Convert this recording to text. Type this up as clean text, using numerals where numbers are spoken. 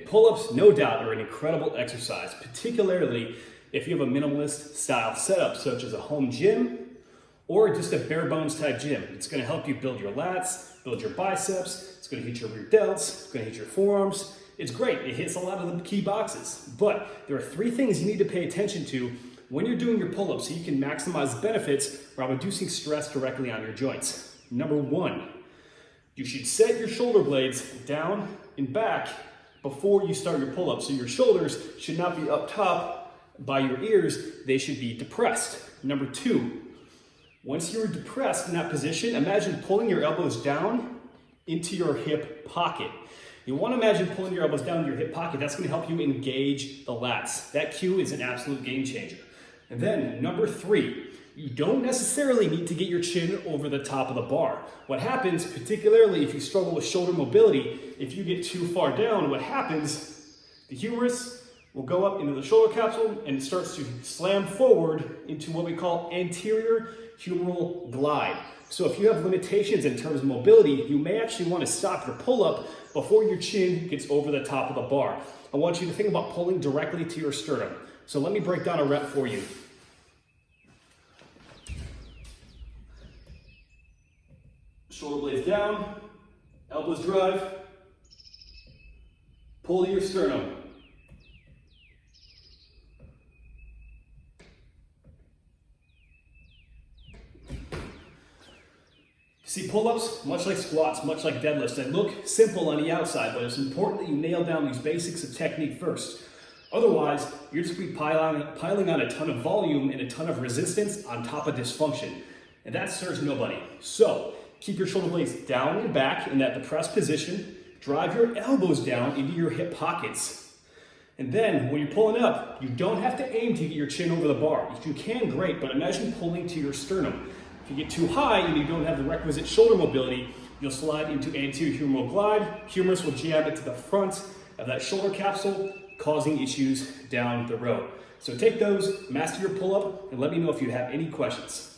Pull-ups, no doubt, are an incredible exercise, particularly if you have a minimalist style setup, such as a home gym or just a bare bones type gym. It's gonna help you build your lats, build your biceps, it's gonna hit your rear delts, it's gonna hit your forearms. It's great, it hits a lot of the key boxes. But there are 3 things you need to pay attention to when you're doing your pull-ups so you can maximize the benefits while reducing stress directly on your joints. Number 1, you should set your shoulder blades down and back before you start your pull-up. So your shoulders should not be up top by your ears, they should be depressed. Number 2, once you're depressed in that position, imagine pulling your elbows down into your hip pocket. You want to imagine pulling your elbows down into your hip pocket. That's going to help you engage the lats. That cue is an absolute game changer. And then number 3, you don't necessarily need to get your chin over the top of the bar. What happens, particularly if you struggle with shoulder mobility, if you get too far down, what happens, the humerus will go up into the shoulder capsule and it starts to slam forward into what we call anterior humeral glide. So if you have limitations in terms of mobility, you may actually want to stop your pull-up before your chin gets over the top of the bar. I want you to think about pulling directly to your sternum. So let me break down a rep for you. Shoulder blades down, elbows drive, pull to your sternum. See, pull-ups, much like squats, much like deadlifts, they look simple on the outside, but it's important that you nail down these basics of technique first. Otherwise, you're just going to be piling on a ton of volume and a ton of resistance on top of dysfunction. And that serves nobody. So, keep your shoulder blades down and back in that depressed position. Drive your elbows down into your hip pockets. And then, when you're pulling up, you don't have to aim to get your chin over the bar. If you can, great, but imagine pulling to your sternum. If you get too high and you don't have the requisite shoulder mobility, you'll slide into anterior humeral glide. Humerus will jam it to the front of that shoulder capsule, causing issues down the road. So take those, master your pull-up, and let me know if you have any questions.